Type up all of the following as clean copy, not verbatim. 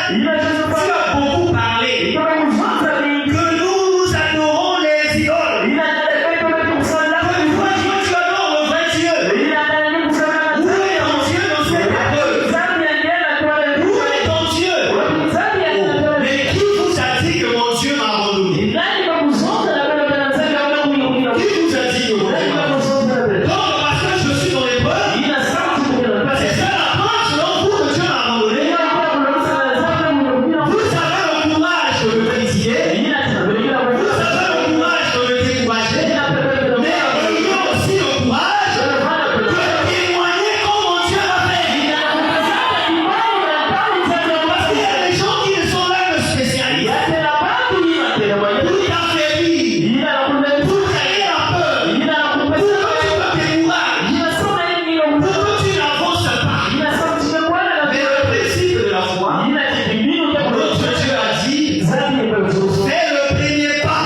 Tu as beaucoup parlé que nous adorons les idoles. Que toi, tu adores le vrai Dieu. Où est ton Dieu dans cette épreuve? Où est ton Dieu? Mais qui vous a dit que mon Dieu m'a abandonné? Qui vous a dit que mon Dieu m'a abandonné? Donc, parce que je suis dans l'épreuve, c'est ça la preuve selon vous que Dieu m'a abandonné. Vous avez le courage de le critiquer. Vous avez le courage de le décourager. Mais ayez aussi le courage de témoigner comme mon Dieu l'a fait. Parce qu'il y a des gens qui sont là le spécialiste. Tout affaiblir, tout créer la peur, pour que tu te décourages, pour que tu n'avances pas. Mais le principe de la foi, notre Dieu a dit, fais le premier pas.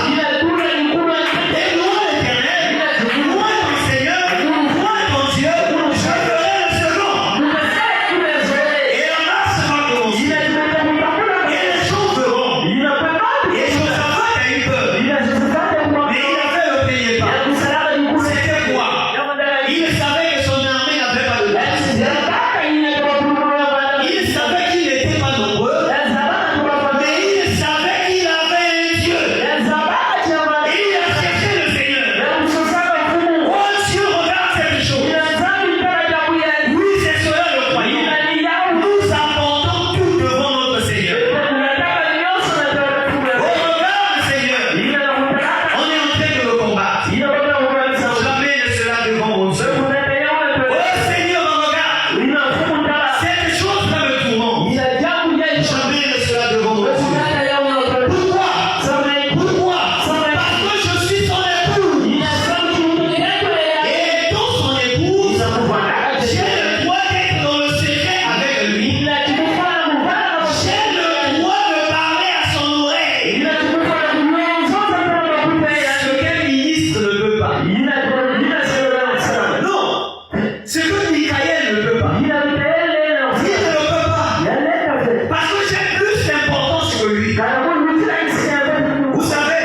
Et loin l'Éternel, loin ton Seigneur, loin ton Dieu, je ferai le second. Et la masse va commencer. Et les choses feront. Et Josaphat a eu peur. Mais il a fait le premier pas. C'était quoi? Il savait que son armée n'avait pas de base. Il savait qu'il n'était pas nombreux. Mais il savait qu'il avait un Dieu. Et il a cherché le Seigneur. Oh Dieu, regarde cette chose. Oui, c'est cela le croyant. Nous apportons tout devant notre Seigneur. Oh, regarde le Seigneur. On est en train de le combattre. Jamais ne cela devant mon Dieu. Oh Seigneur, regarde. Cette chose-là me tourmente. Jamais ne cela devant mon Dieu. Pourquoi? Parce que je suis son époux. Et dans son époux, j'ai le droit d'être dans le secret avec lui. J'ai le droit de parler à son oreille. Ce qu'un ministre ne peut pas. Non, ce que Michael ne peut pas. Il ne le peut pas. Parce que j'ai plus d'importance que lui. Vous savez,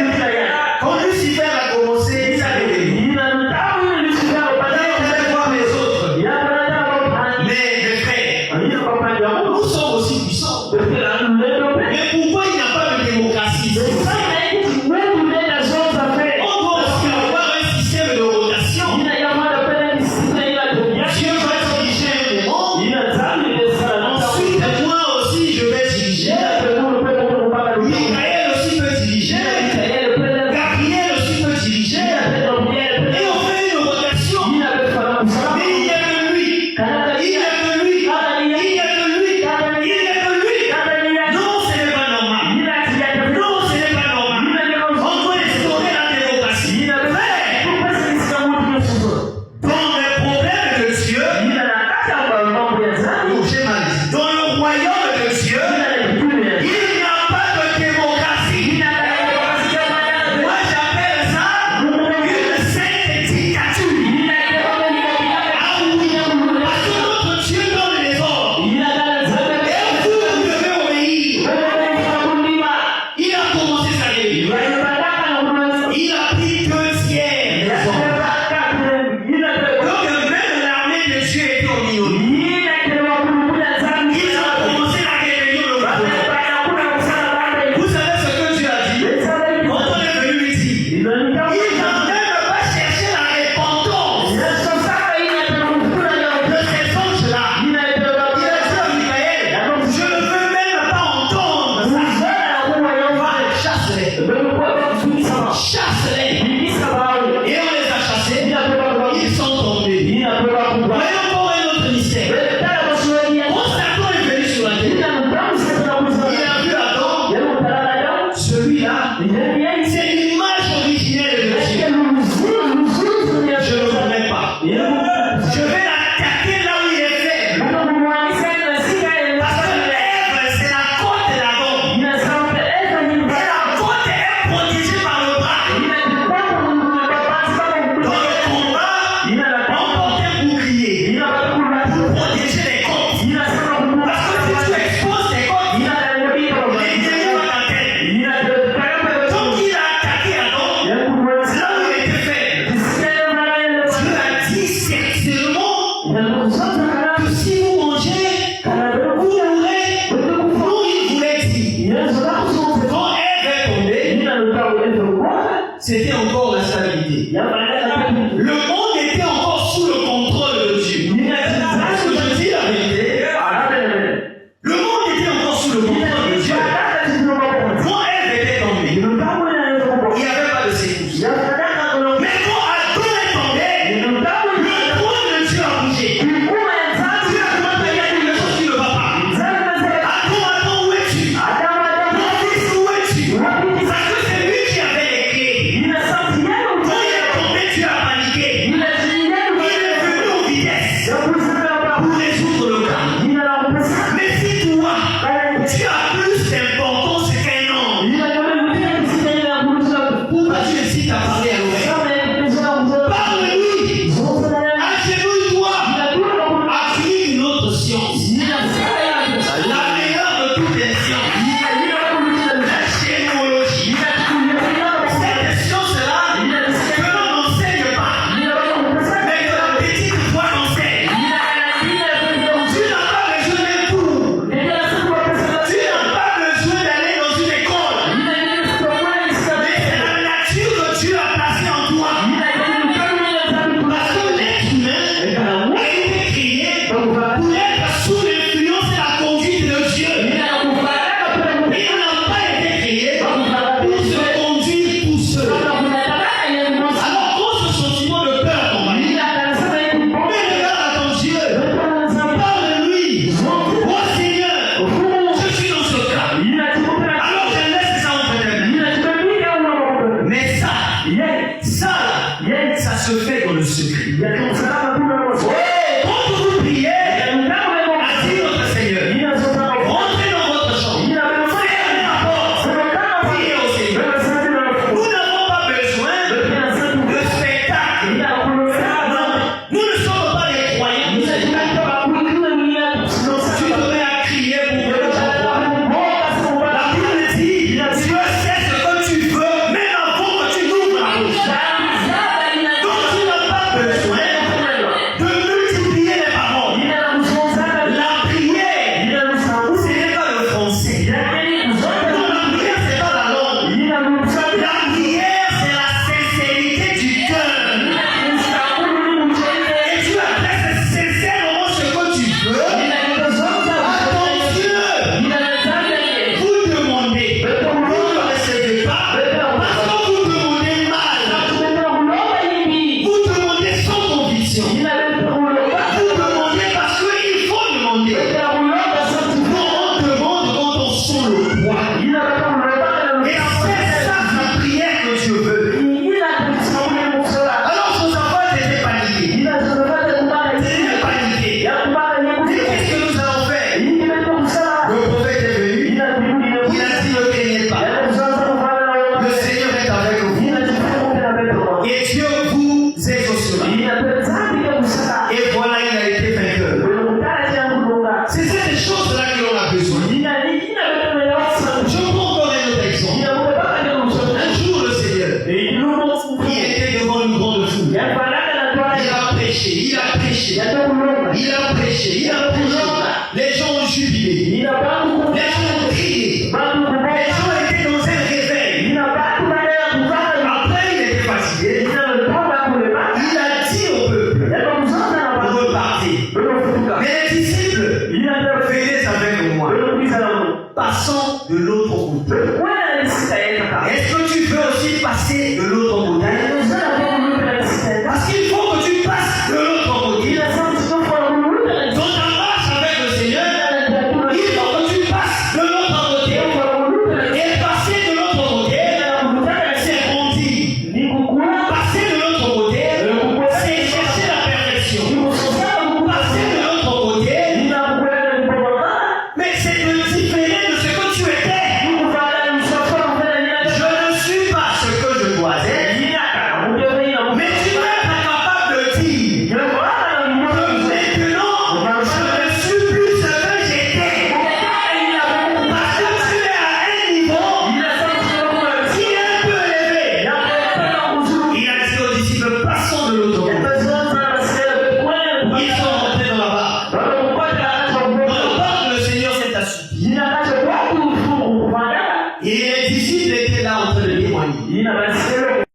quand Lucifer a commencé, il a dit, allez voir les autres. Mais mes frères, nous sommes aussi puissants. Mais pourquoi il n'y a pas de démocratie? On doit aussi avoir un système de rotation. Dieu va diriger un moment. Ensuite, moi aussi, je vais diriger. Michael aussi peut diriger. Gabriel aussi peut diriger. Et on fait une rotation. Mais il n'y a que lui. Il n'y a que lui. Il n'y a que lui. Il n'y a que lui. Non, ce n'est pas normal. Non, ce n'est pas normal. On doit instaurer la démocratie. Mais dans le problème de Dieu, dans le royaume de Dieu, il n'y a pas de démocratie. Moi, j'appelle ça une sainte dictature. Ah oui, parce que notre Dieu donne les ordres. Et vous devez obéir. Il a commencé sa guerre. Il a pris 2 tiers des ordres. Donc même l'armée de Dieu était au milieu. Il a commencé la rébellion le Le monde était encore sous le contrôle de Dieu. Est-ce que je dis la vérité? Le monde était encore sous le contrôle de Dieu. Quand Ève était tombée, il n'y avait pas de sécurité. Mais quand Adam est tombé, le trône de Dieu a bougé. Dieu a demandé à quelque chose qui ne va pas. Adam, où es-tu? Mon fils, où es-tu? Parce que c'est lui qui avait les clés. Quand il est tombé, tu as paniqué. Il est venu aux vitesses pour résoudre le cas. Mais si toi, tu as plus d'importance qu'un homme, pourquoi tu hésites à parler à l'oreille? Parle-lui. Agenouille-toi. Appuie une autre science. La meilleure de toutes les sciences. La généalogie. Cette science-là que l'on n'enseigne pas, mais que la petite foi enseigne. Tu n'as pas besoin d'un cours. Tu n'as pas besoin d'aller dans une école. Mais c'est la nature que Dieu a placée en toi. Parce que l'être humain a été créé pour être sous l'influence et la conduite de Dieu. Il n'a pas été créé pour se conduire tout seul. Alors pose ce sentiment de peur qu'on va dire. Mais regarde à ton Dieu. Parle-lui. Oh Seigneur, je suis dans ce cas. Alors je laisse ça en fait. Mais ça se fait dans le secret. Quand vous priez, assis notre Seigneur, rentrez dans votre chambre, fermez la porte, priez au Seigneur. Nous n'avons pas besoin de spectacle. Nous ne sommes pas des croyants. Tu devrais à crier pour que tu crois. La Bible dit, Dieu sait ce que tu veux, même avant que tu n'ouvres la bouche. Donc tu n'as pas besoin de multiplier les paroles. La prière, ce n'est pas le français. Non, la prière, c'est pas la langue. La prière, c'est la sincérité du cœur. Et tu adresses sincèrement ce que tu veux à ton Dieu. Vous demandez, vous ne recevez pas parce que vous demandez mal. Vous demandez sans conviction. Vous demandez parce qu'il faut demander. Quand on demande, quand on sent le poids. Et c'est ça la prière que Dieu veut. Alors vos enfants étaient paniqués. Étaient paniqués. Et qu'est-ce que nous allons faire? Le prophète est venu. Il a dit ne craignez pas. Le Seigneur est avec vous. Et Dieu vous exaucera. Et voilà, il a été vainqueur. C'est cette chose-là que l'on a besoin. Je prends encore un autre exemple. Un jour, le Seigneur, il était devant une grande foule. Il a prêché, il a prêché. Les gens ont jubilé. Les gens ont crié. Les gens étaient dans un réveil. Après, il était fatigué. Il a dit au peuple, repartez. Mais les disciples, venez avec moi. Passons de l'autre côté. Est-ce que tu veux aussi passer de l'autre côté? Parce qu'il faut que tu passes de l'autre côté. Dans ta marche avec le Seigneur, il faut que tu passes de l'autre côté. Et passer de l'autre côté, c'est grandir. Passer de l'autre côté, c'est chercher la perfection. Passer de l'autre côté, mais c'est de différer de ce que tu étais. Je ne suis pas ce que je dois être. Mais tu n'es pas capable de dire que maintenant, je ne suis plus ce que j'étais. Parce que tu es à un niveau qui est un peu élevé. Il a dit aux disciples, passons de l'autre côté. Ils sont rentrés dans la barque. Dans la barque, le Seigneur s'est assoupli. Et les disciples étaient là en train de témoigner.